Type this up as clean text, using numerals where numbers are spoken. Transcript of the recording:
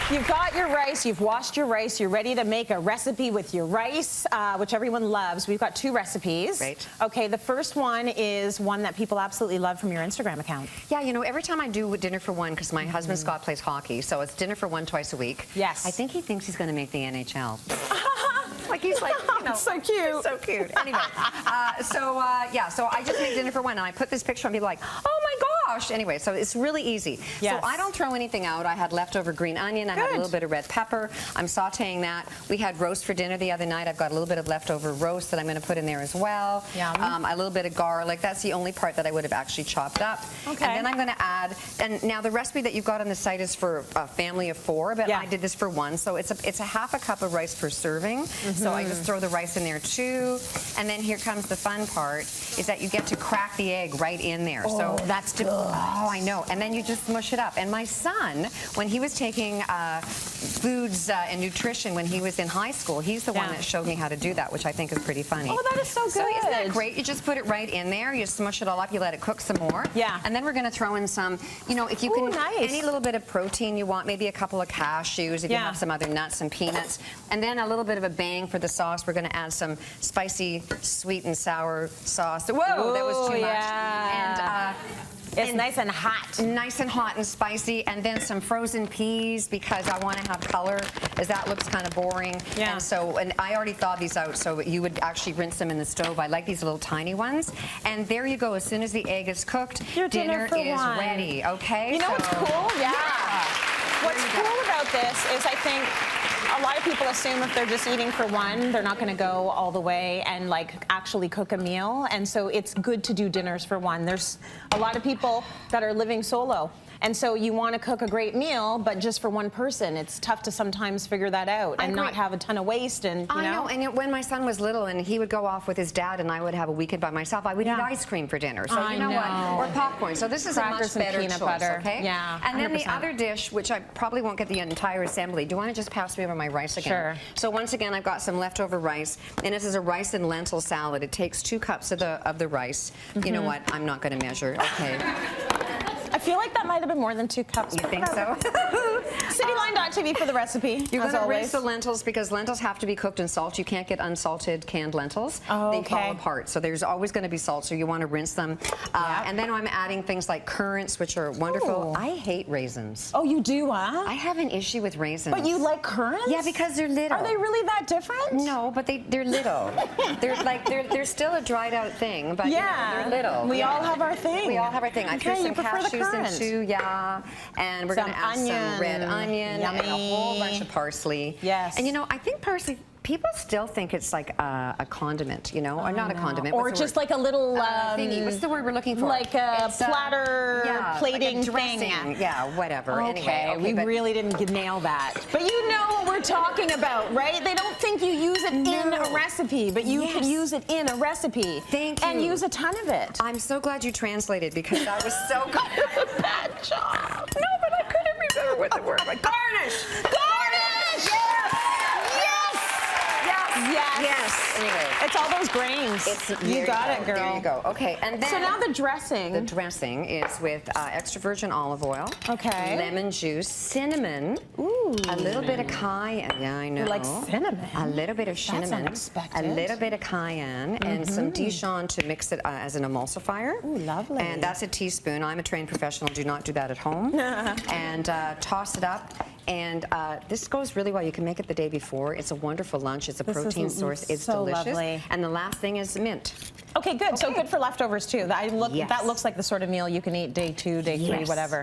You've got your rice, you've washed your rice, you're ready to make a recipe with your rice, which everyone loves. We've got two recipes. Right. Okay, the first one is one that people absolutely love from your Instagram account. Yeah, you know, every time I do dinner for one, because my husband Scott plays hockey, so it's dinner for one twice a week. Yes. I think he thinks he's going to make the NHL. Like he's like, you know, so cute. He's so cute. Anyway, so I just made dinner for one, and I put this picture on people like, oh my gosh. Anyway, so it's really easy. Yes. So I don't throw anything out. I had leftover green onion. I had a little bit of red pepper. I'm sautéing that. We had roast for dinner the other night. I've got a little bit of leftover roast that I'm going to put in there as well. Yum. A little bit of garlic. That's the only part that I would have actually chopped up. Okay. And then I'm going to add, and now the recipe that you've got on the site is for a family of 4, but I did this for 1. So it's a half a cup of rice per serving. So I just throw the rice in there too. And then here comes the fun part, is that you get to crack the egg right in there. Oh, so that's good. Oh, I know. And then you just mush it up. And my son, when he was taking foods and nutrition when he was in high school, he's the one that showed me how to do that, which I think is pretty funny. Oh, that is so good. So isn't that great? You just put it right in there. You smush it all up. You let it cook some more. Yeah. And then we're going to throw in some, you know, if you can, nice. any little bit of protein you want, maybe a couple of cashews, if you have some other nuts and peanuts. And then a little bit of a bang for the sauce. We're going to add some spicy, sweet and sour sauce. Whoa, that was too much. And it's nice and hot. Nice and hot and spicy, and then some frozen peas because I want to have color, as that looks kind of boring. Yeah. And so, and I already thawed these out, so you would actually rinse them in the stove. I like these little tiny ones. And there you go. As soon as the egg is cooked, your dinner is ready. Okay. You know what's cool? Yeah. What's cool about this is I think a lot of people assume if they're just eating for one, they're not going to go all the way and like actually cook a meal. And so it's good to do dinners for one. There's a lot of people that are living solo. And so you want to cook a great meal, but just for one person. It's tough to sometimes figure that out and not have a ton of waste. And I know. And when my son was little and he would go off with his dad and I would have a weekend by myself, I would eat ice cream for dinner. So you know what? Or popcorn. So this is Crackers a much better and peanut choice, butter. okay? Yeah. And then 100%. the other dish, which I probably won't get the entire assembly. Do you want to just pass me over my rice again? Sure. So once again, I've got some leftover rice, and this is a rice and lentil salad. It takes 2 cups of the rice. You know what? I'm not going to measure. Okay. I feel like that might have been more than 2 cups. You think so? Cityline.tv for the recipe. You're going to rinse the lentils because lentils have to be cooked in salt. You can't get unsalted canned lentils. They fall apart. So there's always going to be salt, so you want to rinse them. And then I'm adding things like currants, which are wonderful. I hate raisins. Oh, you do, huh? I have an issue with raisins. But you like currants? Yeah, because they're little. Are they really that different? No, but they're little. they're still a dried out thing, but you know, they're little. We all have our thing. We all have our thing. I threw some cashews in too, and we're going to add some red onion and a whole bunch of parsley. Yes. And you know, I think parsley, people still think it's like a condiment, you know, or not a condiment. Or just like a little thingy. What's the word we're looking for? Like a platter plating like a dressing thing. Yeah, whatever. Okay, anyway, we really didn't nail that. But you know what we're talking about, right? They don't think you use it in a recipe, but you can use it in a recipe. Thank you. And use a ton of it. I'm so glad you translated because that was so good. Bad job. No, but I couldn't remember what the word was. Garnish! Garnish! Yes. Anyway. It's all those grains. You got it, girl. There you go. Okay, and then... So now the dressing. The dressing is with extra virgin olive oil. Okay. Lemon juice, cinnamon. Ooh. A little bit of cayenne. Yeah, I know. You like cinnamon? A little bit of cinnamon. That's unexpected. A little bit of cayenne and some Dijon to mix it as an emulsifier. Ooh, lovely. And that's a teaspoon. I'm a trained professional. Do not do that at home. And toss it up. And this goes really well. You can make it the day before. It's a wonderful lunch. It's a protein source. It's so delicious. Lovely. And the last thing is mint. Okay, good. Okay. So good for leftovers too. That looks like the sort of meal you can eat day 2, day 3, whatever.